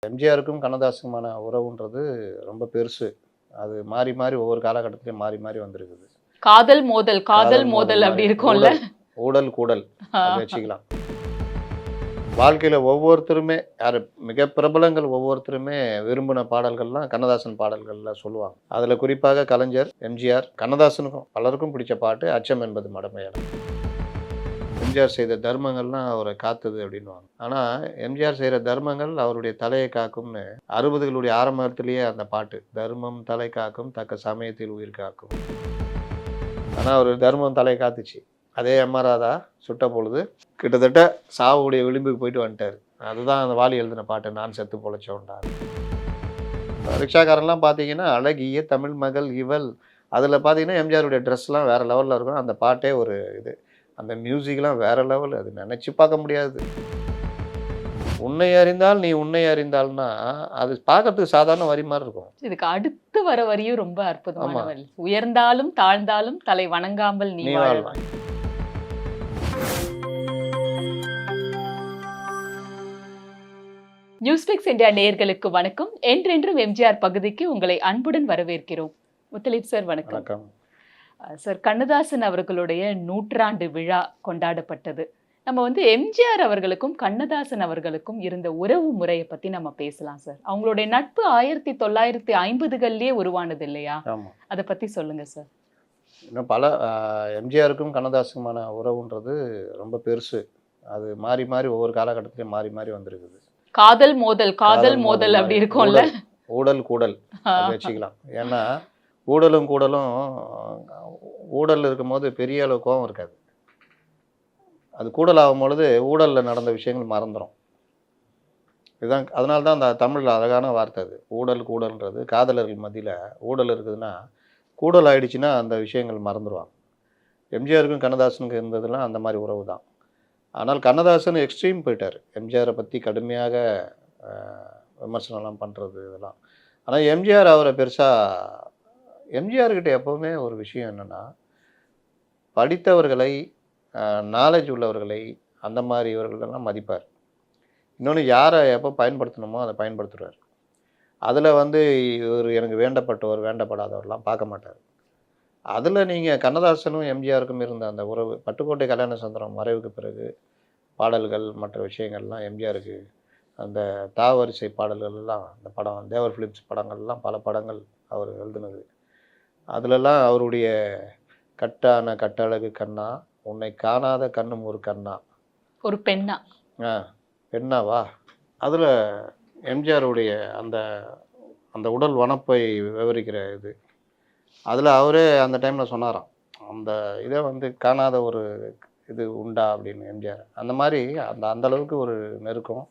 எம்ஜிஆருக்கும் கண்ணதாசனுக்குமான உறவுன்றது ரொம்ப பெருசு. அது மாறி, மாறி ஒவ்வொரு காலகட்டத்திலயும் மாறி, மாறி வந்திருக்குது. காதல் மோதல், காதல் காதல் மோதல் மோதல் அப்படி மாரி இருக்கும்ல. ஊடல், கூடல் அப்படி வச்சுக்கலாம். வாழ்க்கையில ஒவ்வொருத்தருமே யாரு மிக பிரபலங்கள் ஒவ்வொருத்தருமே விரும்பின பாடல்கள்லாம் கண்ணதாசன் பாடல்கள்ல சொல்லுவாங்க. அதுல குறிப்பாக கலைஞர், எம்ஜிஆர், கண்ணதாசனுக்கும் பலருக்கும் பிடிச்ச பாட்டு அச்சம் என்பது மடமையடா. எம்ஜிஆர் செய்த தர்மங்கள்லாம் அவரை காத்தது அப்படின்னுவாங்க. ஆனா எம்ஜிஆர் செய்கிற தர்மங்கள் அவருடைய தலையை காக்கும்னு 60களுடைய ஆரம்பத்திலேயே அந்த பாட்டு, தர்மம் தலை காக்கும் தக்க சமயத்தில் உயிர் காக்கும். ஆனா அவர் தர்மம் தலை காத்துச்சு. அதே எம்.ஆர். ராதா சுட்ட பொழுது கிட்டத்தட்ட சாவுடைய விளிம்புக்கு போயிட்டு வந்துட்டார். அதுதான் அந்த வாலி எழுதின பாட்டு, நான் செத்து பொழைச்சோன்டா. ரிக்ஷாக்காரன்லாம் பார்த்தீங்கன்னா அழகிய தமிழ் மகள் இவள், அதில் பார்த்தீங்கன்னா எம்ஜிஆருடைய ட்ரெஸ்லாம் வேறு லெவலில் இருக்கும். அந்த பாட்டே ஒரு இது, அந்த மியூசிக்லாம் வேறு லெவல், அது நினச்சி பார்க்க முடியாது. உன்னை அறிந்தால் நீ உன்னை அறிந்தால்னா அது பார்க்கறதுக்கு சாதாரண வரி மாதிரி இருக்கும். இதுக்கு அடுத்து வர வரியும் ரொம்ப அற்புதமான வரி. உயர்ந்தாலும் தாழ்ந்தாலும் தலை வணங்காமல் நீ வாழலாம். நியூஸ்பிக்ஸ் இந்தியா நேயர்களுக்கு வணக்கம். என்றென்றும் எம்ஜிஆர் பகுதிக்கு உங்களை அன்புடன் வரவேற்கிறோம். முத்தலீப் சார் வணக்கம். வணக்கம் சார், கண்ணதாசன் அவர்களுடைய 100ஆண்டு விழா கொண்டாடப்பட்டது. நம்ம எம்ஜிஆர் அவர்களுக்கும் கண்ணதாசன் அவர்களுக்கும் இருந்த உறவு முறையை பத்தி நம்ம பேசலாம் சார். அவங்களுடைய நட்பு 1950களிலேயே உருவானது இல்லையா? அதை பத்தி சொல்லுங்க சார். இன்னும் பல எம்ஜிஆருக்கும் கண்ணதாசனுக்குமான உறவுன்றது ரொம்ப பெருசு. அது மாறி மாறி ஒவ்வொரு காலகட்டத்திலையும் மாறி மாறி வந்திருக்குது. காதல் மோதல், காதல் மோதல் அப்படி இருக்கும்ல. ஊடல் கூடல் வச்சுக்கலாம். ஏன்னா ஊடலும் கூடலும், ஊடல் இருக்கும்போது பெரிய அளவு கோபம் இருக்காது. அது கூடல் ஆகும் பொழுது ஊடலில் நடந்த விஷயங்கள் மறந்துடும். இதுதான், அதனால தான் அந்த தமிழில் அழகான வார்த்தை அது. ஊடல் கூடல்ன்றது காதலர்கள் மத்தியில் ஊடல் இருக்குதுன்னா, கூடல் ஆயிடுச்சுன்னா அந்த விஷயங்கள் மறந்துடுவாங்க. எம்ஜிஆருக்கும் கண்ணதாசனுக்கும் இருந்ததுலாம் அந்த மாதிரி உறவு தான். ஆனால் கண்ணதாசன் எக்ஸ்ட்ரீம் போயிட்டார். எம்ஜிஆரை பற்றி கடுமையாக விமர்சனம்லாம் பண்ணுறது இதெல்லாம். ஆனால் எம்ஜிஆர் அவரை பெருசாக, எம்ஜிஆர்கிட்ட எப்போவுமே ஒரு விஷயம் என்னென்னா, படித்தவர்களை, நாலேஜ் உள்ளவர்களை, அந்த மாதிரி இவர்களெல்லாம் மதிப்பார். இன்னொன்று, யாரை எப்போ பயன்படுத்தணுமோ அதை பயன்படுத்துவார். அதில் இவர் எனக்கு வேண்டப்பட்டவர் வேண்டப்படாதவர்லாம் பார்க்க மாட்டார். அதில் நீங்கள் கண்ணதாசனும் எம்ஜிஆருக்கும் இருந்த அந்த உறவு, பட்டுக்கோட்டை கல்யாண சுந்தரம் மறைவுக்கு பிறகு பாடல்கள் மற்ற விஷயங்கள்லாம் எம்ஜிஆருக்கு, அந்த தாவரிசை பாடல்கள் எல்லாம், அந்த படம் தேவர் ஃபிலிம்ஸ் படங்கள்லாம் பல படங்கள் அவர் எழுதுனது. அதிலெல்லாம் அவருடைய கட்டான கட்டழகு கண்ணா, உன்னை காணாத கண்ணும் ஒரு கண்ணா, ஒரு பெண்ணா, பெண்ணாவா, அதில் எம்ஜிஆருடைய அந்த அந்த உடல் வனப்பை விவரிக்கிற இது, அதில் அவரே அந்த டைமில் சொன்னாராம், அந்த இதை காணாத ஒரு இது உண்டா அப்படின்னு எம்ஜிஆர். அந்த மாதிரி அந்த அளவுக்கு ஒரு நெருக்கம்.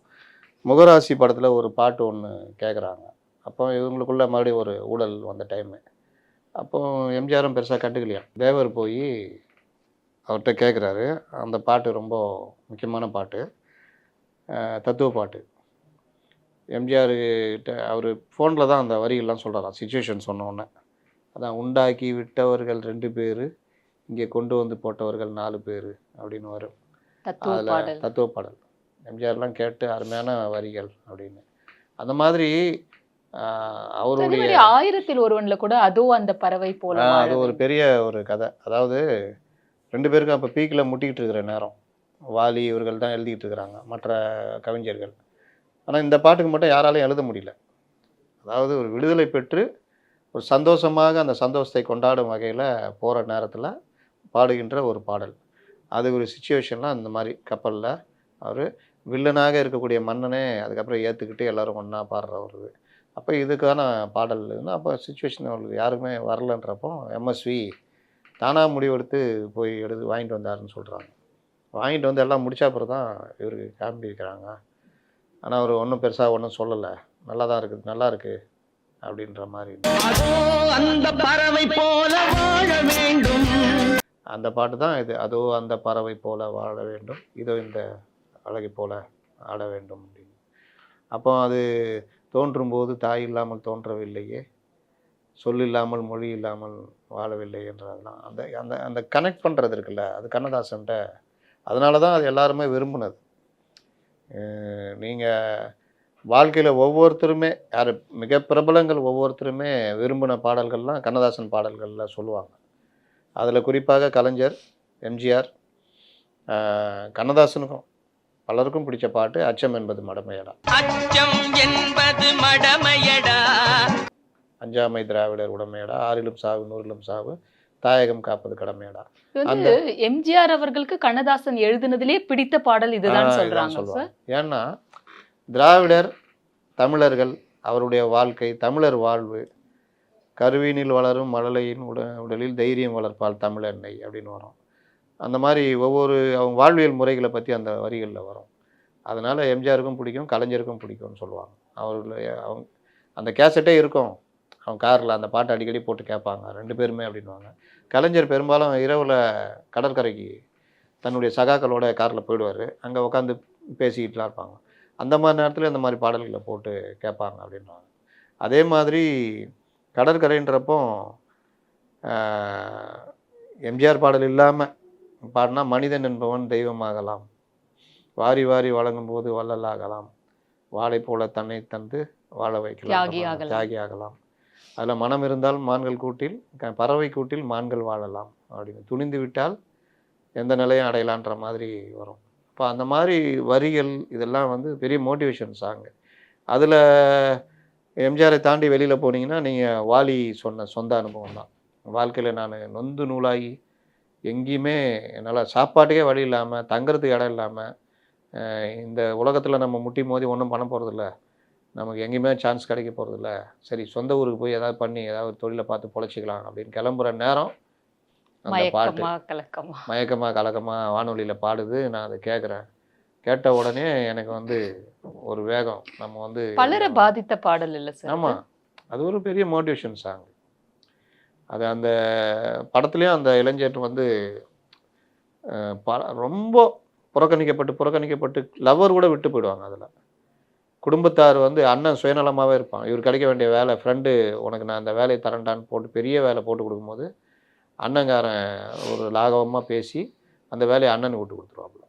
முகராசி படத்தில் ஒரு பாட்டு ஒன்று கேட்குறாங்க. அப்போ இவங்களுக்குள்ள மறுபடியும் ஒரு ஊழல் வந்த டைமு. அப்போ எம்ஜிஆரும் பெருசாக கண்டுக்கலையாம். தேவர் போய் அவர்கிட்ட கேட்குறாரு. அந்த பாட்டு ரொம்ப முக்கியமான பாட்டு, தத்துவ பாட்டு. எம்ஜிஆர்கிட்ட அவர் ஃபோனில் தான் அந்த வரிகள்லாம் சொல்கிறாராம். சுச்சுவேஷன் சொன்னோன்னே அதான், உண்டாக்கி விட்டவர்கள் 2 பேர், இங்கே கொண்டு வந்து போட்டவர்கள் 4 பேர் அப்படின்னு வரும். அதில் தத்துவ பாடல் எம்ஜிஆர்லாம் கேட்டு அருமையான வரிகள் அப்படின்னு. அந்த மாதிரி அவருடைய 1000ல் ஒருவன்ல கூட அதோ அந்த பறவை போல, அது ஒரு பெரிய ஒரு கதை. அதாவது 2 பேருக்கும் அப்போ பீக்கில் முட்டிக்கிட்டு இருக்கிற நேரம். வாலி இவர்கள் தான் எழுதிக்கிட்டு இருக்கிறாங்க, மற்ற கவிஞர்கள். ஆனால் இந்த பாட்டுக்கு மட்டும் யாராலையும் எழுத முடியல. அதாவது ஒரு விடுதலை பெற்று ஒரு சந்தோஷமாக அந்த சந்தோஷத்தை கொண்டாடும் வகையில் போகிற நேரத்தில் பாடுகின்ற ஒரு பாடல். அது ஒரு சுச்சுவேஷன்லாம் அந்த மாதிரி கப்பலில் அவர் வில்லனாக இருக்கக்கூடிய மன்னனே அதுக்கப்புறம் ஏற்றுக்கிட்டு எல்லோரும் ஒன்றா பாடுற ஒரு இது. அப்போ இதுக்கான பாடல் இதுன்னா, அப்போ சுச்சுவேஷன் அவங்களுக்கு யாருக்குமே வரலன்றப்போ எம்எஸ்வி தானாக முடிவெடுத்து போய் வாங்கிட்டு வந்தாருன்னு சொல்கிறாங்க. வாங்கிட்டு வந்து எல்லாம் முடிச்ச அப்புறம் தான் இவருக்கு காமிக்கிறாங்க. ஆனால் அவர் ஒன்றும் பெருசாக ஒன்றும் சொல்லலை, நல்லா தான் இருக்குது, நல்லா இருக்குது அப்படின்ற மாதிரி. அந்த பறவை போல வாழ வேண்டும், அந்த பாட்டு தான் இது. அதோ அந்த பறவை போல வாழ வேண்டும், இதோ இந்த அழகை போல ஆட வேண்டும் அப்படின்னு. அப்போ அது தோன்றும்போது தாய் இல்லாமல் தோன்றவில்லையே, சொல் இல்லாமல் மொழி இல்லாமல் வாழவில்லை என்றதெல்லாம் அந்த அந்த அந்த கனெக்ட் பண்ணுறது இருக்குல்ல, அது கண்ணதாசன்ட்ட. அதனால தான் அது எல்லாருமே விரும்பினது. நீங்கள் வாழ்க்கையில் ஒவ்வொருத்தருமே யார் மிக பிரபலங்கள் ஒவ்வொருத்தருமே விரும்பின பாடல்கள்லாம் கண்ணதாசன் பாடல்களில் சொல்லுவாங்க. அதில் குறிப்பாக கலைஞர், எம்ஜிஆர், கண்ணதாசனுக்கும் பலருக்கும் பிடிச்ச பாட்டு அச்சம் என்பது மடமையடா. அச்சம் என்பது மடமையடா. அஞ்சாமை திராவிடர் உடமையடா, ஆறிலும் சாவு நூறிலும் சாவு, தாயகம் காப்பது கடமையடா. இது வந்து எம்ஜிஆர் அவர்களுக்கு கண்ணதாசன் எழுதுனதிலே பிடித்த பாடல் இதுதான் இதான் சொல்றாங்க சார். சொல்லுவாங்க. ஏன்னா திராவிடர் தமிழர்கள், அவருடைய வாழ்க்கை, தமிழர் வாழ்வு, கருவினில் வளரும் மழலையின் உடலில் தைரியம் வளர்ப்பால் தமிழெண்ணெய் அப்படின்னு வரும். அந்த மாதிரி ஒவ்வொரு அவங்க வாழ்வியல் முறைகளை பற்றி அந்த வரிகளில் வரும். அதனால் எம்ஜிஆருக்கும் பிடிக்கும், கலைஞருக்கும் பிடிக்கும்னு சொல்லுவாங்க. அவங்க அந்த கேசட்டே இருக்கும், அவங்க காரில் அந்த பாட்டை அடிக்கடி போட்டு கேட்பாங்க 2 பேருமே அப்படின்வாங்க. கலைஞர் பெரும்பாலும் இரவில் கடற்கரைக்கு தன்னுடைய சகாக்களோட காரில் போயிடுவார். அங்கே உட்காந்து பேசிக்கிட்டுலாம் இருப்பாங்க. அந்த மாதிரி நேரத்தில் இந்த மாதிரி பாடல்களை போட்டு கேட்பாங்க அப்படின்வாங்க. அதே மாதிரி கடற்கரைன்றப்போ எம்ஜிஆர் பாடல் இல்லாமல் பாடினா மனிதன் என்பவன் தெய்வமாகலாம், வாரி வாரி வழங்கும் போது வள்ளலாகலாம், வாழை போல தன்னை தந்து வாழ வைக்கலாம், தியாகி ஆகலாம், அதில் மனம் இருந்தால் மான்கள் கூட்டில் பறவை கூட்டில் மான்கள் வாழலாம் அப்படின்னு, துணிந்து விட்டால் எந்த நிலையும் அடையலான்ற மாதிரி வரும். இப்போ அந்த மாதிரி வரிகள் இதெல்லாம் வந்து பெரிய மோட்டிவேஷன் சாங்கு. அதில் எம்ஜிஆரை தாண்டி வெளியில் போனீங்கன்னா நீங்கள் வாலி சொன்ன சொந்த அனுபவம் தான். வாழ்க்கையில் நான் நொந்து நூலாகி எங்கேயுமே என்னால் சாப்பாட்டுக்கே வழி இல்லாமல், தங்குறதுக்கு இடம் இல்லாமல், இந்த உலகத்தில் நம்ம முட்டி மோதி ஒன்றும் பண்ண போகிறதில்ல, நமக்கு எங்கேயுமே சான்ஸ் கிடைக்க போகிறதில்ல, சரி சொந்த ஊருக்கு போய் ஏதாவது பண்ணி ஏதாவது தொழிலை பார்த்து பொழைச்சிக்கலாம் அப்படின்னு கிளம்புற நேரம் அந்த பாட்டு மயக்கமாக கலக்கமாக வானொலியில் பாடுது. நான் அதை கேட்குறேன். கேட்ட உடனே எனக்கு வந்து ஒரு வேகம், நம்ம வந்து பலரை பாதித்த பாடல் இல்லை சார். ஆமாம், அது ஒரு பெரிய மோட்டிவேஷன் சாங். அது அந்த படத்துலேயும் அந்த இளைஞர் வந்து ரொம்ப புறக்கணிக்கப்பட்டு லவர் கூட விட்டு போயிடுவாங்க. அதில் குடும்பத்தார் வந்து அண்ணன் சுயநலமாகவே இருப்பான். இவர் கிடைக்க வேண்டிய வேலை, ஃப்ரெண்டு உனக்கு நான் அந்த வேலையை தரேன்டான்னு போட்டு பெரிய வேலை போட்டு கொடுக்கும்போது அண்ணங்காரன் ஒரு லாகவமாக பேசி அந்த வேலையை அண்ணனுக்கு விட்டு கொடுத்துருவாப்புல.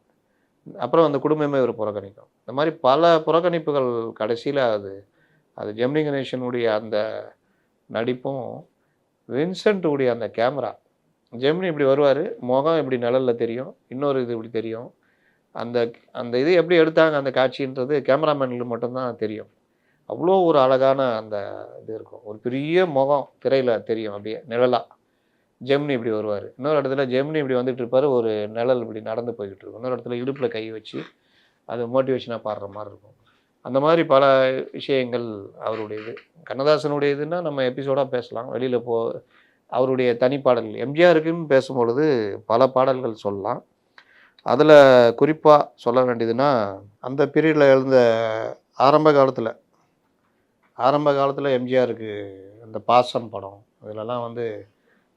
அப்புறம் அந்த குடும்பமே ஒரு புறக்கணிக்கும். இந்த மாதிரி பல புறக்கணிப்புகள் கடைசியில் அது ஜெமினி கணேசனுடைய அந்த நடிப்பும், வின்சென்ட் உடைய அந்த கேமரா, ஜெமினி இப்படி வருவார், முகம் இப்படி நிழலில் தெரியும், இன்னொரு இது இப்படி தெரியும். அந்த அந்த இது எப்படி எடுத்தாங்க அந்த காட்சின்றது கேமராமேனுக்கு மட்டும்தான் தெரியும். அவ்வளோ ஒரு அழகான அந்த இது இருக்கும். ஒரு பெரிய முகம் திரையில் தெரியும் அப்படியே நிழலாக. ஜெமினி இப்படி வருவார், இன்னொரு இடத்துல ஜெமினி இப்படி வந்துட்டு இருப்பார், ஒரு நிழல் இப்படி நடந்து போய்கிட்டு இருக்கும், இன்னொரு இடத்துல இடுப்பில் கை வச்சு அது மோட்டிவேஷனாக பாடுற மாதிரி இருக்கும். அந்த மாதிரி பல விஷயங்கள் அவருடைய இது. கண்ணதாசனுடைய இதுன்னா நம்ம எபிசோடாக பேசலாம். வெளியில் அவருடைய தனிப்பாடல்கள் எம்ஜிஆருக்குன்னு பேசும்பொழுது பல பாடல்கள் சொல்லலாம். அதில் குறிப்பாக சொல்ல வேண்டியதுன்னா, அந்த பீரியடில் எழுந்த ஆரம்ப காலத்தில் எம்ஜிஆருக்கு அந்த பாசம் படம் இதிலெல்லாம் வந்து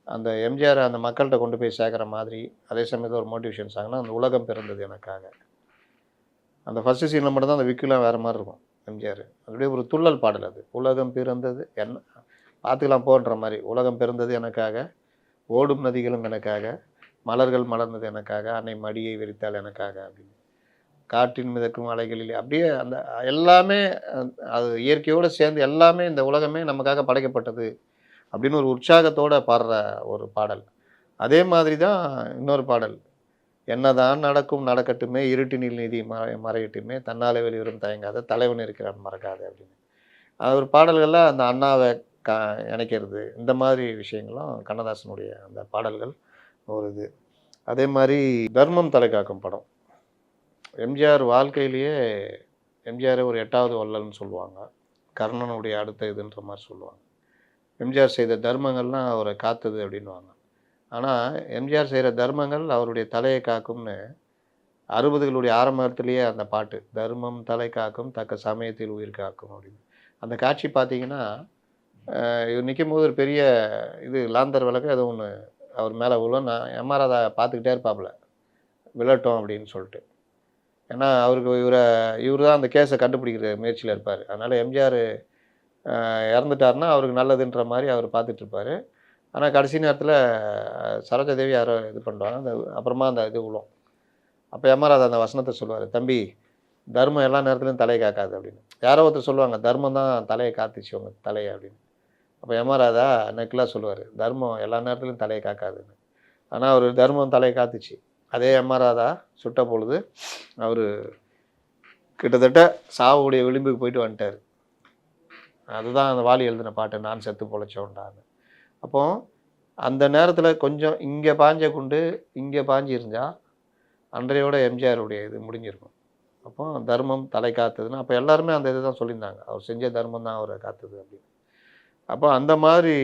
அந்த எம்ஜிஆர் அந்த மக்கள்கிட்ட கொண்டு போய் சேர்க்குற மாதிரி, அதே சமயத்தில் ஒரு மோட்டிவேஷன் சாங்னா அந்த உலகம் பிறந்தது எனக்காக. அந்த ஃபஸ்ட்டு சீனில் மட்டும்தான் அந்த விக்குலாம் வேறு மாதிரி இருக்கும் எம்ஜிஆர். அப்படியே ஒரு துள்ளல் பாடல் அது. உலகம் பிறந்தது என்ன பார்த்துக்கலாம் போன்ற மாதிரி, உலகம் பிறந்தது எனக்காக, ஓடும் நதிகளும் எனக்காக, மலர்கள் மலர்ந்தது எனக்காக, அன்னை மடியை விரித்தாள் எனக்காக அப்படின்னு, காற்றின் மிதக்கும் அலைகளிலே அப்படியே அந்த எல்லாமே அது இயற்கையோடு சேர்ந்து எல்லாமே இந்த உலகமே நமக்காக படைக்கப்பட்டது அப்படின்னு ஒரு உற்சாகத்தோடு பாடுற ஒரு பாடல். அதே மாதிரி தான் இன்னொரு பாடல், என்னதான் நடக்கும் நடக்கட்டுமே, இருட்டினில் நீதி மறையட்டுமே, தன்னாலே வெளிவரும் தயங்காத, தலைவன் இருக்கிறான் மறக்காது அப்படின்னு. அது ஒரு பாடல்களில் அந்த அண்ணாவை இணைக்கிறது, இந்த மாதிரி விஷயங்களும் கண்ணதாசனுடைய அந்த பாடல்கள் ஒரு இது. அதே மாதிரி தர்மம் தலை காக்கும் படம், எம்ஜிஆர் வாழ்க்கையிலேயே எம்ஜிஆரை ஒரு 8வது வள்ளல்னு சொல்லுவாங்க, கர்ணனுடைய அடுத்த இதுன்ற மாதிரி சொல்லுவாங்க. எம்ஜிஆர் செய்த தர்மங்கள்லாம் அவரை காத்தது அப்படின்வாங்க. ஆனால் எம்ஜிஆர் செய்கிற தர்மங்கள் அவருடைய தலையை காக்கும்னு 60களுடைய ஆரம்பத்திலேயே அந்த பாட்டு, தர்மம் தலை காக்கும் தக்க சமயத்தில் உயிர் காக்கும் அப்படின்னு. அந்த காட்சி பார்த்தீங்கன்னா, இவர் நிற்கும் போது ஒரு பெரிய இது லாந்தர் விளக்கு ஏதோ ஒன்று அவர் மேலே விழும். நான் எம்ஆர் அதை பார்த்துக்கிட்டே இருப்பாப்புல, விழட்டும் அப்படின்னு சொல்லிட்டு. ஏன்னா அவருக்கு இவர் தான் அந்த கேஸை கண்டுபிடிக்கிற முயற்சியில் இருப்பார். அதனால் எம்ஜிஆர் இறந்துட்டாருன்னா அவருக்கு நல்லதுன்ற மாதிரி அவர் பார்த்துட்ருப்பார். ஆனால் கடைசி நேரத்தில் சரோஜா தேவி யாரோ இது பண்ணுவாங்க, அந்த அப்புறமா அந்த இது விழும். அப்போ எம்ஆர் அந்த வசனத்தை சொல்லுவார், தம்பி தர்மம் எல்லா நேரத்துலையும் தலையை காக்காது அப்படின்னு. யாரோ ஒருத்தர் சொல்லுவாங்க, தர்மம் தான் தலையை காத்துச்சு உங்க தலையை அப்படின்னு. அப்போ யமராஜா நக்கலாக சொல்லுவார், தர்மம் எல்லா நேரத்துலையும் தலையை காக்காதுன்னு. ஆனால் அவர் தர்மம் தலையை காத்துச்சு. அதே யமராஜா சுட்ட பொழுது அவர் கிட்டத்தட்ட சாவுடைய விளிம்புக்கு போயிட்டு வந்துட்டார். அதுதான் அந்த வாலி எழுதின பாட்டு, நான் செத்து பொழைச்சோண்டான்னு. அப்போ அந்த நேரத்தில் கொஞ்சம் இங்கே பாஞ்ச குண்டு இங்கே பாஞ்சி இருந்தால் அன்றையோட எம்ஜிஆருடைய இது முடிஞ்சிருக்கும். அப்போ தர்மம் தலை காத்ததுன்னு அப்போ எல்லாருமே அந்த இதை தான் சொல்லியிருந்தாங்க, அவர் செஞ்ச தர்மம் தான் அவரை காத்தது அப்படின்னு. அப்போ அந்த மாதிரி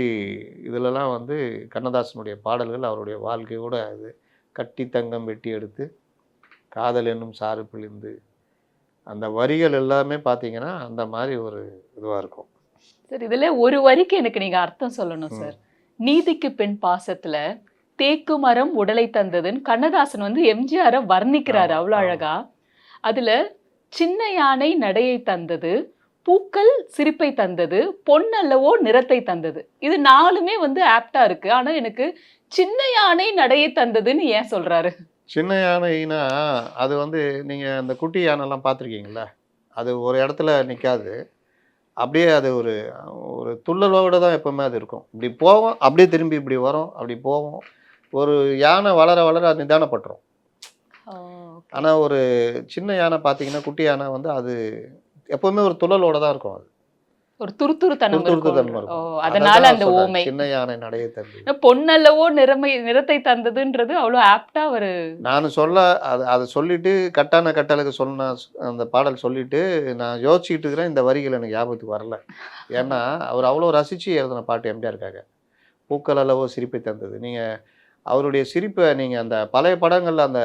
இதிலலாம் வந்து கண்ணதாசனுடைய பாடல்கள் அவருடைய வாழ்க்கையோட இது கட்டி தங்கம் வெட்டி எடுத்து காதல் என்னும் சாறு பிழிந்து அந்த வரிகள் எல்லாமே பார்த்தீங்கன்னா அந்த மாதிரி ஒரு இதுவாக இருக்கும். சார் இதுல ஒரு வரிக்கு எனக்கு நீங்க அர்த்தம் சொல்லணும் சார். நீதிக்கு பெண் பாசத்துல தேக்கு மரம் உடலை தந்ததுன்னு கண்ணதாசன் வந்து எம்ஜிஆரை வர்ணிக்கிறாரு அவ்வளவு அழகா. அதுல சின்ன யானை நடையை தந்தது, பூக்கள் சிரிப்பை தந்தது, பொன்னல்லவோ நிறத்தை தந்தது. இது நாலுமே வந்து ஆப்டா இருக்கு. ஆனா எனக்கு சின்ன யானை நடையை தந்ததுன்னு ஏன் சொல்றாரு? சின்ன யானைனா அது வந்து நீங்கள் அந்த குட்டி யானைலாம் பார்த்துருக்கீங்களா, அது ஒரு இடத்துல நிற்காது, அப்படியே அது ஒரு ஒரு துள்ளலோடு தான் எப்போவுமே அது இருக்கும். இப்படி போவோம், அப்படியே திரும்பி இப்படி வரும், அப்படி போவோம். ஒரு யானை வளர வளர அது நிதானப்பட்டுரும். ஆனால் ஒரு சின்ன யானை பார்த்தீங்கன்னா, குட்டி யானை வந்து அது எப்போவுமே ஒரு துள்ளலோட தான் இருக்கும். அது ஒரு துருதுருத்தனம் துருதுருத்தன்மை இருக்கும். இருக்கும். அதனால அதான் அந்த சொல்றாரு, ஓமை சின்ன யானை நடையை தந்தது. பொன்னல்லவோ நிறத்தை தந்ததுன்றது அவ்வளவு ஆப்டா ஒரு நான் சொல்ல அதை சொல்லிட்டு கட்டான கட்டளுக்கு சொன்ன அந்த பாடல் சொல்லிட்டு நான் யோசிச்சுட்டு இருக்கிறேன். இந்த வரிகள் எனக்கு ஞாபகத்துக்கு வரல. ஏன்னா அவர் அவ்வளோ ரசித்து எழுதின பாட்டு எம்ஜிஆருக்காக. பூக்கள் அளவோ சிரிப்பை தந்தது. நீங்கள் அவருடைய சிரிப்பை நீங்கள் அந்த பழைய படங்களில் அந்த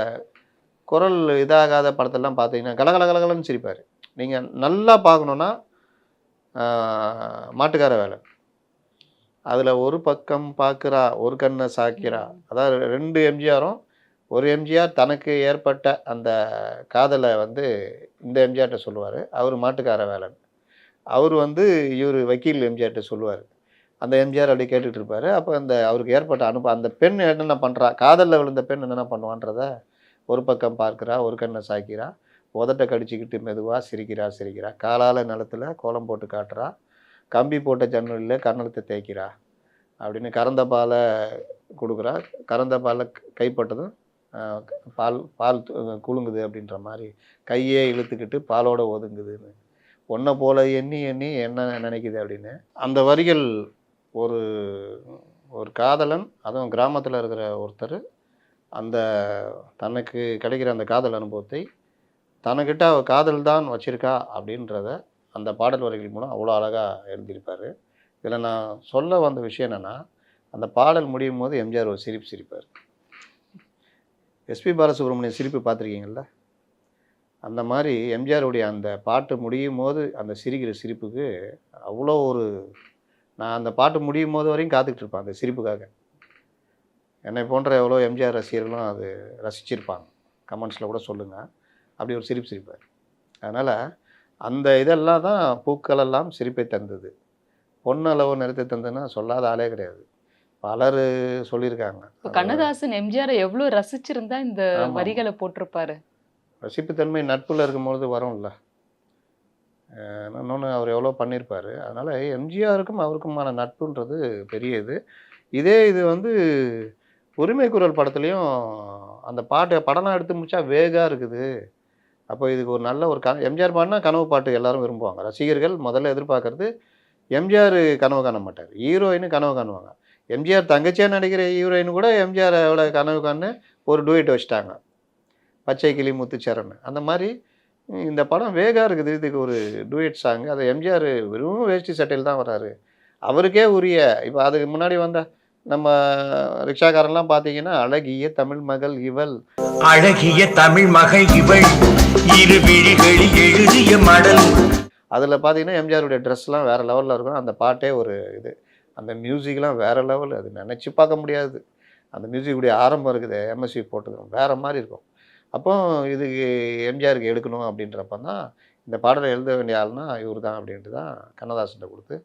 குரல் இதாகாத படத்தெல்லாம் பார்த்தீங்கன்னா கலகலகலகலன்னு சிரிப்பார். நீங்கள் நல்லா பார்க்கணுன்னா மாட்டுக்கார வேலை, அதில் ஒரு பக்கம் பார்க்குறா ஒரு கண்ணை சாக்கிறா, அதாவது 2 எம்ஜிஆரும், ஒரு எம்ஜிஆர் தனக்கு ஏற்பட்ட அந்த காதலை வந்து இந்த எம்ஜிஆர்கிட்ட சொல்லுவார், அவர் மாட்டுக்கார வேலைன்னு. அவர் வந்து இவர் வக்கீல் எம்ஜிஆர்கிட்ட சொல்லுவார். அந்த எம்ஜிஆர் அப்படி கேட்டுட்டு இருப்பார். அப்போ அந்த அவருக்கு ஏற்பட்ட அந்த பெண் என்னென்ன பண்ணுறா, காதலில் விழுந்த பெண் என்னென்ன பண்ணுவான்றத ஒரு பக்கம் பார்க்குறா ஒரு கண்ணை சாக்கிறா, உதட்டை கடிச்சிக்கிட்டு மெதுவாக சிரிக்கிறா, காலால் நிலத்தில் கோலம் போட்டு காட்டுறா, கம்பி போட்ட ஜன்னலில் கன்னலத்தை தேய்க்கிறா அப்படின்னு கறந்த பாலை கொடுக்குறா, கறந்த பாலை கைப்பட்டதும் பால் குலுங்குது அப்படின்ற மாதிரி கையே இழுத்துக்கிட்டு பாலோட ஒதுங்குதுன்னு, ஒன்றை போல எண்ணி எண்ணி என்ன நினைக்குது அப்படின்னு. அந்த வரிகள் ஒரு ஒரு காதலன், அதுவும் கிராமத்தில் இருக்கிற ஒருத்தர் அந்த தனக்கு கிடைக்கிற அந்த காதல் அனுபவத்தை தனக்கிட்ட அவள் காதல் தான் வச்சுருக்கா அப்படின்றத அந்த பாடல் வரிகள் மூலம் அவ்வளோ அழகாக எழுதியிருப்பார். இதில் நான் சொல்ல வந்த விஷயம் என்னென்னா, அந்த பாடல் முடியும் போது எம்ஜிஆர் ஒரு சிரிப்பு சிரிப்பார். எஸ்பி பாலசுப்ரமணியம் சிரிப்பு பார்த்துருக்கீங்கள, அந்த மாதிரி எம்ஜிஆருடைய அந்த பாட்டு முடியும் போது அந்த சிரிக்கிற சிரிப்புக்கு அவ்வளோ ஒரு, நான் அந்த பாட்டு முடியும் போது வரையும் காத்துக்கிட்டு இருப்பேன் அந்த சிரிப்புக்காக. என்னை போன்ற எவ்வளோ எம்ஜிஆர் ரசிகர்களும் அது ரசிச்சிருப்பாங்க, கமெண்ட்ஸில் கூட சொல்லுங்கள். அப்படி ஒரு சிரிப்பு சிரிப்பார். அதனால் அந்த இதெல்லாம் தான் பூக்களெல்லாம் சிரிப்பை தந்தது, பொன்னளவு நிறத்தை தந்ததுன்னா சொல்லாத ஆளே கிடையாது. பலர் சொல்லியிருக்காங்க. கண்ணதாசன் எம்ஜிஆரை எவ்வளோ ரசிச்சிருந்தா இந்த வரிகளை போட்டிருப்பாரு. ரசிப்புத்தன்மை நட்பில் இருக்கும்பொழுது வரும்ல. இன்னொன்று அவர் எவ்வளோ பண்ணியிருப்பார். அதனால் எம்ஜிஆருக்கும் அவருக்குமான நட்புன்றது பெரிய இது. இதே இது வந்து உரிமை குரல் படத்துலையும் அந்த பாட்டு படம்லாம் எடுத்து முடிச்சா வேகாக இருக்குது. அப்போ இதுக்கு ஒரு நல்ல ஒரு எம்ஜிஆர் பாடினா கனவு பாட்டு எல்லாரும் விரும்புவாங்க. ரசிகர்கள் முதல்ல எதிர்பார்க்கறது எம்ஜிஆர் கனவு காண மாட்டார், ஹீரோயின் கனவு காணுவாங்க. எம்ஜிஆர் தங்கச்சியாக நடிக்கிற ஹீரோயின் கூட எம்ஜிஆரோட கனவு காணு ஒரு டூயட் வச்சுட்டாங்க, பச்சை கிளி முத்துச்சரண். அந்த மாதிரி இந்த படம் வேகாக இருக்குது, இதுக்கு ஒரு டூயட் சாங். அதை எம்ஜிஆர் வெறும் வேஷ்டி சட்டையில் தான் வர்றாரு. அவருக்கே உரிய, இப்போ அதுக்கு முன்னாடி வந்த நம்ம ரிக்ஷாக்காரெல்லாம் பார்த்தீங்கன்னா, அழகிய தமிழ் மகள் இவள், அழகிய தமிழ் மகள் இவள், இரு விழிகளில் எழுதிய மடல். அதில் பார்த்தீங்கன்னா எம்ஜிஆருடைய ட்ரெஸ்லாம் வேறு லெவலில் இருக்கும். அந்த பாட்டே ஒரு இது, அந்த மியூசிக்லாம் வேறு லெவல், அது நினச்சி பார்க்க முடியாது. அந்த மியூசிக்குடைய ஆரம்பம் இருக்குது, எம்எஸ்வி போட்டது வேறு மாதிரி இருக்கும். அப்போ இதுக்கு எம்ஜிஆருக்கு எடுக்கணும் அப்படின்றப்ப தான் இந்த பாடலை எழுத வேண்டிய ஆள்னா இவர் தான் அப்படின்ட்டு தான் கண்ணதாசன்கிட்ட கொடுத்து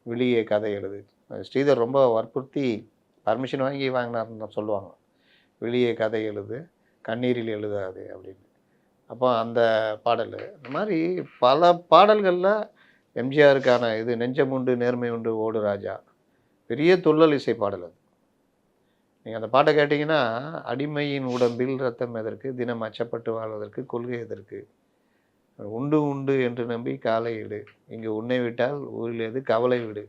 வெளியே கதை எழுது. ஸ்ரீதர் ரொம்ப வற்புறுத்தி பர்மிஷன் வாங்கினார்னு சொல்லுவாங்க. வெளியே கதை எழுது, கண்ணீரில் எழுதாது அப்படின்னு. அப்போ அந்த பாடல் இந்த மாதிரி பல பாடல்களில் எம்ஜிஆருக்கான இது நெஞ்சமுண்டு நேர்மை உண்டு ஓடு ராஜா பெரிய துள்ளல் இசை பாடல் அது. நீங்கள் அந்த பாட்டை கேட்டிங்கன்னா, அடிமையின் உடம்பில் ரத்தம் எதற்கு, தினம் அச்சப்பட்டு வாழ்வதற்கு, கொள்கை எதற்கு, உண்டு உண்டு என்று நம்பி காலை இடு, இங்கு உன்னை விட்டால் ஊரில் எது கவலை விடு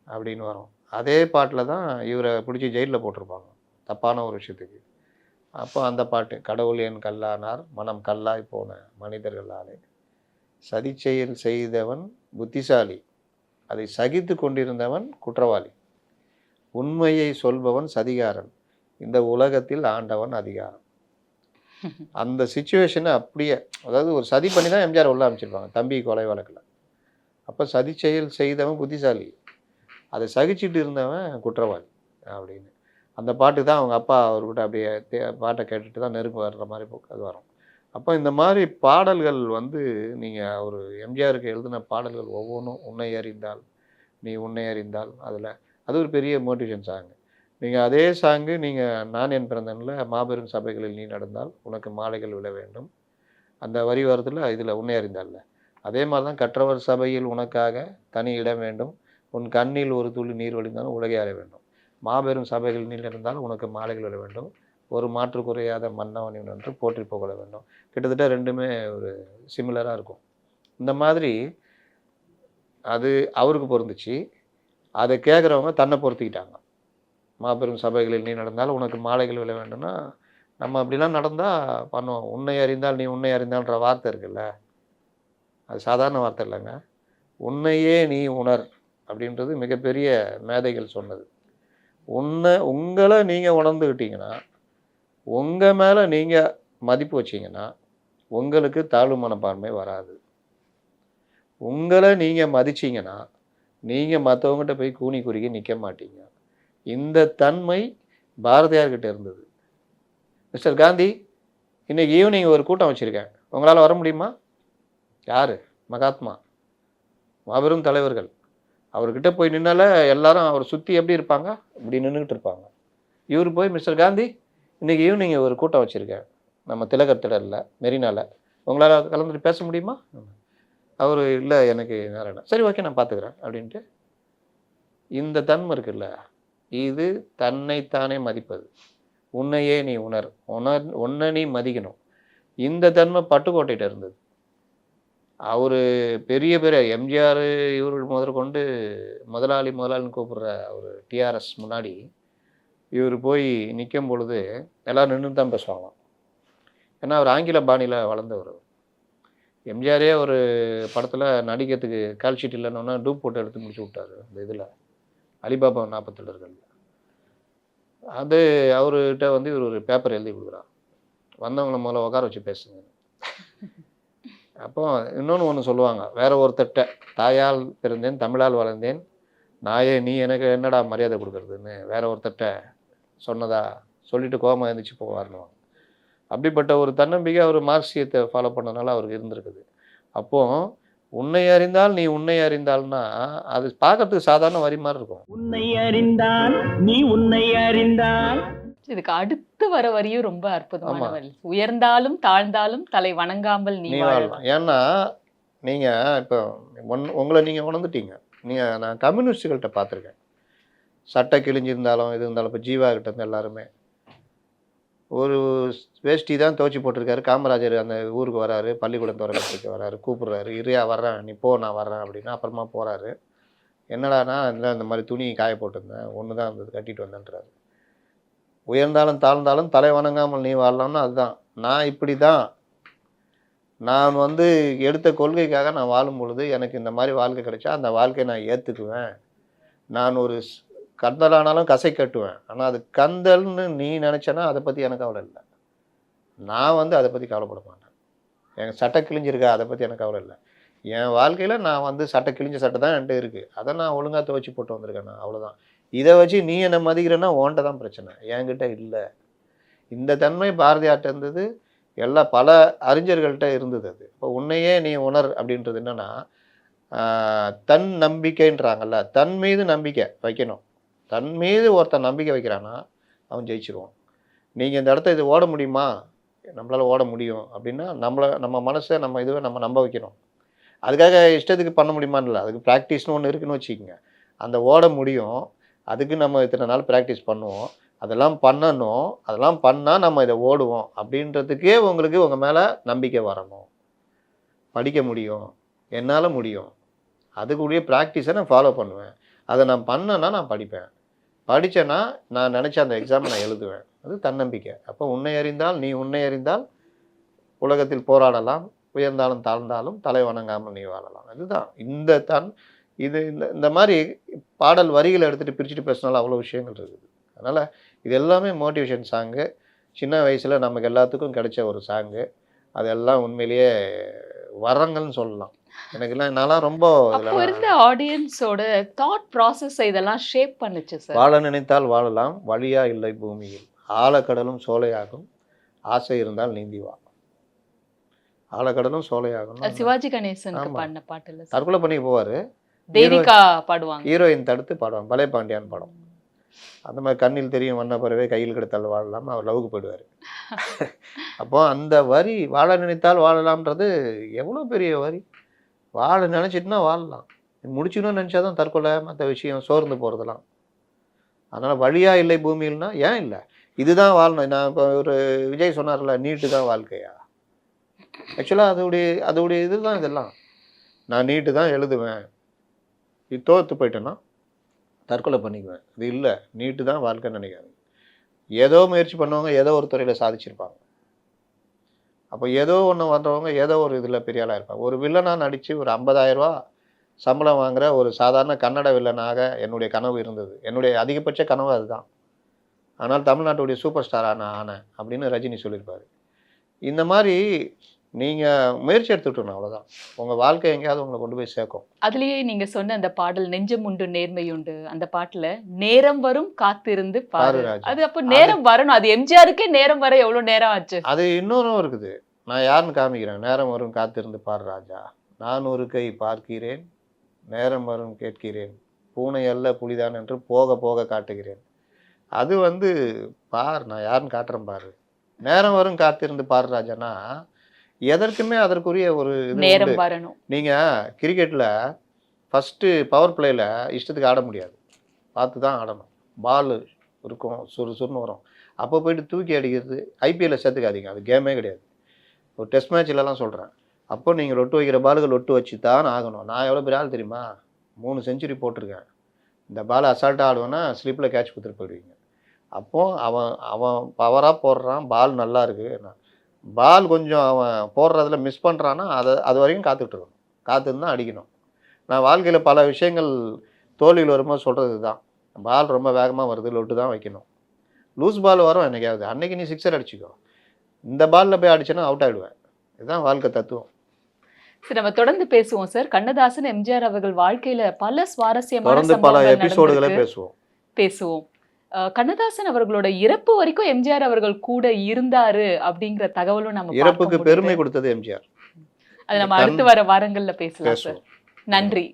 அப்படின்னு வரும். அதே பாட்டில் தான் இவரை பிடிச்சி ஜெயிலில் போட்டிருப்பாங்க தப்பான ஒரு விஷயத்துக்கு. அப்போ அந்த பாட்டு, கடவுள் என் கல்லானார் மனம் கல்லாய் போன மனிதர்களாலே, சதிச்செயல் செய்தவன் புத்திசாலி, அதை சகித்து கொண்டிருந்தவன் குற்றவாளி, உண்மையை சொல்பவன் சதிகாரன், இந்த உலகத்தில் ஆண்டவன் அதிகாரம். அந்த சுச்சுவேஷனை அப்படியே, அதாவது ஒரு சதி பண்ணி தான் எம்ஜிஆர் உள்ள அமைச்சிருப்பாங்க தம்பி கொலை வழக்கில். அப்போ சதி செயல் செய்தவன் புத்திசாலி, அதை சகிச்சுட்டு இருந்தவன் குற்றவாளி அப்படின்னு. அந்த பாட்டு தான் அவங்க அப்பா அவர்கிட்ட அப்படியே பாட்டை கேட்டுட்டு தான் நெருப்பு வர்ற மாதிரி அது வரும். அப்போ இந்த மாதிரி பாடல்கள் வந்து நீங்கள் ஒரு எம்ஜிஆருக்கு எழுதின பாடல்கள் ஒவ்வொன்றும், உன்னை அறிந்தால் நீ உன்னை அறிந்தால், அதில் அது ஒரு பெரிய மோட்டிவேஷன் சாங்கு. நீங்கள் அதே சாங்கு நீங்கள் நான் என் பிறந்தனில் மாபெரும் சபைகளில் நீ நடந்தால் உனக்கு மாலைகள் விழ வேண்டும், அந்த வரி வரத்தில் இதில் உன்னை அறிந்தால்ல. அதே மாதிரி தான் கற்றவர் சபையில் உனக்காக தனி இடம் வேண்டும், உன் கண்ணில் ஒரு துளி நீர் வழிந்தாலும் உலகை அறிய வேண்டும், மாபெரும் சபைகள் நீர் இருந்தால் உனக்கு மாலைகள் விழ வேண்டும், ஒரு மாற்று குறையாத மன்னவன் என்று போற்றி புகழ வேண்டும். கிட்டத்தட்ட ரெண்டுமே ஒரு சிமிலராக இருக்கும். இந்த மாதிரி அது அவருக்கு பொருந்துச்சு. அதை கேட்குறவங்க தன்னை பொருத்திக்கிட்டாங்க. மாபெரும் சபைகளில் நீ நடந்தால் உனக்கு மாலைகள் விழ வேண்டும்னா, நம்ம அப்படிலாம் நடந்தால் பண்ணுவோம். உன்னை அறிந்தால் நீ உன்னை அறிந்தால்ன்ற வார்த்தை இருக்குல்ல, அது சாதாரண வார்த்தை இல்லைங்க. உன்னையே நீ உணர் அப்படின்றது மிகப்பெரிய மேதைகள் சொன்னது. உங்களை நீங்கள் உணர்ந்துக்கிட்டீங்கன்னா, உங்கள் மேலே நீங்கள் மதிப்பு வச்சிங்கன்னா உங்களுக்கு தாழ்வு மனப்பான்மை வராது. உங்களை நீங்கள் மதிச்சிங்கன்னா நீங்கள் மற்றவங்ககிட்ட போய் கூனி குறுகி நிற்க மாட்டீங்க. இந்த தன்மை பாரதியார்கிட்ட இருந்தது. மிஸ்டர் காந்தி, இன்றைக்கி ஈவினிங் ஒரு கூட்டம் வச்சுருக்கேன், உங்களால் வர முடியுமா? யார்? மகாத்மா, மாபெரும் தலைவர்கள். அவர்கிட்ட போய் நின்னால எல்லாரும் அவர் சுற்றி எப்படி இருப்பாங்க? இப்படி நின்றுக்கிட்டு இருப்பாங்க. இவர் போய், மிஸ்டர் காந்தி, இன்றைக்கி ஈவினிங் ஒரு கூட்டம் வச்சுருக்கேன் நம்ம திலகர் திடலில் மெரினாவில், உங்களால் கலந்துட்டு பேச முடியுமா? அவர், இல்லை எனக்கு நேரம் இல்லை. சரி, ஓகே, நான் பார்த்துக்கிறேன் அப்படின்ட்டு. இந்த தன்மை இருக்குல்ல, இது தன்னைத்தானே மதிப்பது. உன்னையே நீ உன்னை நீ மதிக்கணும். இந்த தன்மை பட்டுக்கோட்டையிட்ட இருந்தது. அவர் பெரிய எம்ஜிஆர் இவர்கள் முதற்கொண்டு முதலாளின்னு கூப்பிட்ற ஒரு டிஆர்எஸ் முன்னாடி இவர் போய் நிற்கும் பொழுது எல்லோரும் நின்று தான் பேசுவாங்களாம். ஏன்னா அவர் ஆங்கில பாணியில் வளர்ந்தவர். எம்ஜிஆரே ஒரு படத்தில் நடிக்கிறதுக்கு கால்ஷீட் இல்லைன்னா டூப் போட்டு எடுத்து முடிச்சு விட்டார். இந்த இதில் அலிபாபா 40 திருடர்கள். அது அவர்கிட்ட வந்து இவர் ஒரு பேப்பர் எழுதி கொடுக்குறார், வந்தவங்கள முதல்ல உட்கார வச்சு பேசுங்க. அப்போ இன்னொன்று ஒன்று சொல்லுவாங்க, வேற ஒருத்தட்ட, தாயால் பிறந்தேன் தமிழால் வளர்ந்தேன் நாயே நீ எனக்கு என்னடா மரியாதை கொடுக்குறதுன்னு வேற ஒருத்தட்ட சொன்னதா சொல்லிட்டு கோபமாக எழுந்திரிச்சு போவார்னுவாங்க. அப்படிப்பட்ட ஒரு தன்னம்பிக்கை அவர் மார்க்சியத்தை ஃபாலோ பண்ணனால அவருக்கு இருந்திருக்குது. அப்போது உன்னை அறிந்தால் நீ உன்னை அறிந்தால்னா அது பார்க்கறதுக்கு சாதாரண வரி மாதிரி இருக்கும். உன்னை அறிந்தால் நீ உன்னை அறிந்தால். இதுக்கு அடுத்து வர வரியும் ரொம்ப அற்புதமான வரி. உயர்ந்தாலும் தாழ்ந்தாலும் தலை வணங்காமல் நீ வாழலாம். ஏன்னா நீங்கள் இப்போ உங்களை நீங்கள் உணர்ந்துட்டீங்க. நான் கம்யூனிஸ்டுகள்கிட்ட பார்த்துருக்கேன், சட்டை கிழிஞ்சிருந்தாலும் இது இருந்தாலும். இப்போ ஜீவா கிட்ட இருந்து எல்லாருமே ஒரு வேஷ்டி தான் துவச்சி போட்டிருக்காரு. காமராஜர் அந்த ஊருக்கு வராரு, பள்ளிக்கூடம் திறக்கிறதுக்கு வராரு, கூப்பிட்றாரு, இறையா வர்றேன் நீ போ நான் வர்றேன் அப்படின்னா அப்புறமா போகிறாரு. என்னடானா இந்த மாதிரி துணி காய போட்டிருந்தேன், ஒன்று தான் இருந்தது கட்டிட்டு வந்தேன்றாரு. உயர்ந்தாலும் தாழ்ந்தாலும் தலை வணங்காமல் நீ வாழலாம்னு அதுதான். நான் இப்படி தான், நான் வந்து எடுத்த கொள்கைக்காக நான் வாழும் பொழுது எனக்கு இந்த மாதிரி வாழ்க்கை கிடைச்சா அந்த வாழ்க்கையை நான் ஏற்றுக்குவேன். நான் ஒரு கந்தலானாலும் கசை கட்டுவேன். ஆனால் அது கந்தல்னு நீ நினச்சேன்னா அதை பற்றி எனக்கு கவலை இல்லை. நான் வந்து அதை பற்றி கவலைப்பட மாட்டேன். என் சட்டை கிழிஞ்சிருக்கா அதை பற்றி எனக்கு கவலை இல்லை. என் வாழ்க்கையில் நான் வந்து சட்டை கிழிஞ்ச சட்டை தான் என்கிட்ட இருக்குது, அதை நான் ஒழுங்காக துவச்சி போட்டு வந்திருக்கேன் நான், அவ்வளோதான். இதை வச்சு நீ என்னை மதிக்கிறேன்னா உன்கிட்ட தான் பிரச்சனை, என்கிட்ட இல்லை. இந்த தன்மை பாரதியார்ட்ட இருந்தது, பல அறிஞர்கள்ட்ட இருந்தது. அது இப்போ உன்னையே நீ உணர் அப்படின்றது என்னென்னா, தன் நம்பிக்கைன்றாங்கல்ல, தன் மீது நம்பிக்கை வைக்கணும். தன் மீது ஒருத்தன் நம்பிக்கை வைக்கிறான்னா அவன் ஜெயிச்சிருவான். நீங்கள் இந்த இடத்த இது ஓட முடியுமா, நம்மளால் ஓட முடியும் அப்படின்னா நம்ம மனசை நம்ம இதுவை நம்ம நம்ப வைக்கணும். அதுக்காக இஷ்டத்துக்கு பண்ண முடியுமான்னு இல்லை, அதுக்கு ப்ராக்டிஸ்னு ஒன்று இருக்குன்னு வச்சுக்கோங்க. அந்த ஓட முடியும், அதுக்கு நம்ம இத்தனை நாள் ப்ராக்டிஸ் பண்ணுவோம், அதெல்லாம் பண்ணணும், அதெல்லாம் பண்ணால் நம்ம இதை ஓடுவோம் அப்படின்றதுக்கே உங்களுக்கு உங்கள் மேலே நம்பிக்கை வரணும். படிக்க முடியும், என்னால் முடியும், அதுக்குரிய ப்ராக்டிஸை நான் ஃபாலோ பண்ணுவேன், அதை நான் பண்ணேன்னா நான் படிப்பேன், படித்தேன்னா நான் நினச்ச அந்த எக்ஸாமை நான் எழுதுவேன். அது தன்னம்பிக்கை. அப்போ உன்னை அறிந்தால் நீ உன்னை அறிந்தால் உலகத்தில் போராடலாம், உயர்ந்தாலும் தாழ்ந்தாலும் தலை வணங்காமல் நீ வாழலாம். இதுதான் இது இந்த மாதிரி பாடல் வரிகளை எடுத்துகிட்டு பிரிச்சுட்டு பேசினாலும் அவ்வளோ விஷயங்கள் இருக்குது. அதனால் இது எல்லாமே மோட்டிவேஷன் சாங்கு. சின்ன வயசில் நமக்கு எல்லாத்துக்கும் கிடைச்ச ஒரு சாங்கு. அதெல்லாம் உண்மையிலேயே வரங்கள்னு சொல்லலாம். எனக்குலாம் நான்லாம் ரொம்ப அப்போ இருந்த ஆடியன்ஸோட தாட் ப்ராசஸ் இதெல்லாம் ஷேப் பண்ணுச்சு சார். வாழ நினைத்தால் வாழலாம், வழியா இல்லை பூமியில், ஆழக்கடலும் சோலையாகும், ஆசை இருந்தால் நீந்தி வா. ஆழக்கடலும் சோலையாகும். சிவாஜி கணேசனுக்கு பாடின பாட்டுல தற்கொலை பண்ணி போவார், தேவிகா பாடுவாங்க, ஹீரோயின் தடுத்து பாடுவாங்க. பலே பாண்டியான் படம். அந்த மாதிரி கண்ணில் தெரியும் வண்ண பறவை கையில் கிடைத்தால் வாழலாம், அவர் லவ்வுக்கு போயிடுவார். அப்போ அந்த வரி வாழ நினைத்தால் வாழலாம்ன்றது எவ்வளோ பெரிய வரி. வாழ நினச்சிட்டுனா வாழலாம், முடிச்சுக்கணும்னு நினச்சாதான் தற்கொலை, மற்ற விஷயம் சோர்ந்து போகிறதுலாம். அதனால் வழியா இல்லை பூமியில்னா ஏன் இல்லை, இதுதான் வாழணும். நான் இப்போ ஒரு விஜய் சொன்னார்ல, நீட்டு தான் வாழ்க்கையா. ஆக்சுவலாக அதோடைய இதுதான் இதெல்லாம். நான் நீட்டு தான் எழுதுவேன், இது தோற்று போயிட்டேன்னா தற்கொலை பண்ணிக்குவேன், இது இல்லை நீட்டு தான் வாழ்க்கைன்னு நினைக்காது. ஏதோ முயற்சி பண்ணுவாங்க, ஏதோ ஒரு துறையில் சாதிச்சிருப்பாங்க. அப்போ ஏதோ ஒன்று வந்தவங்க ஏதோ ஒரு இதில் பெரிய ஆளாக இருப்பாங்க. ஒரு வில்லனாக நடித்து ஒரு 50,000 ரூபா சம்பளம் வாங்குகிற ஒரு சாதாரண கன்னட வில்லனாக என்னுடைய கனவு இருந்தது. என்னுடைய அதிகபட்ச கனவு அதுதான். ஆனால் தமிழ்நாட்டுடைய சூப்பர் ஸ்டாராக நான் ஆனேன் அப்படின்னு ரஜினி சொல்லியிருப்பார். இந்த மாதிரி நீங்கள் முயற்சி எடுத்துக்கிட்டோம், அவ்வளோதான். உங்கள் வாழ்க்கை எங்கேயாவது உங்களை கொண்டு போய் சேர்க்கும். அதுலேயே நீங்கள் சொன்ன அந்த பாடல் நெஞ்சம் உண்டு நேர்மை உண்டு, அந்த பாட்டில் நேரம் வரும் காத்திருந்து பாரு. அது அப்போ நேரம் வரணும், அது எம்ஜிஆருக்கே நேரம் வர எவ்வளோ நேரம் ஆச்சு. அது இன்னொன்றும் இருக்குது, நான் யாருன்னு காமிக்கிறேன். நேரம் வரும் காத்திருந்து பாரு ராஜா, நான் ஒரு கை பார்க்கிறேன், நேரம் வரும் கேட்கிறேன், பூனை அல்ல புலிதான் என்று போக போக காட்டுகிறேன். அது பார், நான் யாருன்னு காட்டுறேன் பாரு. நேரம் வரும் காத்திருந்து பாரு ராஜானா எதற்குமே அதற்குரிய ஒரு நேரம் வரணும். நீங்கள் கிரிக்கெட்டில் ஃபஸ்ட்டு பவர் பிளேயில் இஷ்டத்துக்கு ஆட முடியாது, பார்த்து தான் ஆடணும். பால் இருக்கும், சுறுசுறுன்னு வரும், அப்போ போயிட்டு தூக்கி அடிக்கிறது ஐபிஎல்ல சேர்த்துக்காதீங்க, அது கேமே கிடையாது. ஒரு டெஸ்ட் மேட்ச்லலாம் சொல்கிறேன். அப்போ நீங்கள் லொட்டு வைக்கிற பாலுகள் லொட்டு வச்சு தான் ஆகணும். நான் எவ்வளோ பெரிய ஆள் தெரியுமா, 3 செஞ்சுரி போட்டிருக்கேன். இந்த பாலை அசால்ட்டாக ஆடுவேன்னா ஸ்லிப்பில் கேட்ச் கொடுத்துட்டு போயிடுவீங்க. அப்போது அவன் பவராக போடுறான், பால் நல்லா இருக்குது, பால் கொஞ்சம் அவன் போடுறதுல மிஸ் பண்ணுறான்னா அது வரைக்கும் காத்துட்ருக்கணும், காத்துன்னு தான் அடிக்கணும். நான் வாழ்க்கையில் பல விஷயங்கள் தோல்வியில் வரும்போது சொல்கிறது தான், பால் ரொம்ப வேகமாக வருது, லொட்டு தான் வைக்கணும். லூஸ் பால் வரும் என்னைக்காவது, அன்னைக்கு நீ சிக்ஸர் அடிச்சிக்கோ, இந்த பாலில் போய் அடிச்சேன்னா அவுட் ஆகிடுவேன். இதுதான் வாழ்க்கை தத்துவம். சரி, நம்ம தொடர்ந்து பேசுவோம் சார். கண்ணதாசன் எம்ஜிஆர் அவர்கள் வாழ்க்கையில பல சுவாரஸ்யமான தொடர்ந்து பல எபிசோடுகளை பேசுவோம். கண்ணதாசன் அவர்களோட இறப்பு வரைக்கும் எம்ஜிஆர் அவர்கள் கூட இருந்தாரு அப்படிங்கிற தகவலும் நம்ம இறப்புக்கு பெருமை கொடுத்தது எம்ஜிஆர். அது நம்ம அடுத்து வர வாரங்கள்ல பேசலாம் சார். நன்றி.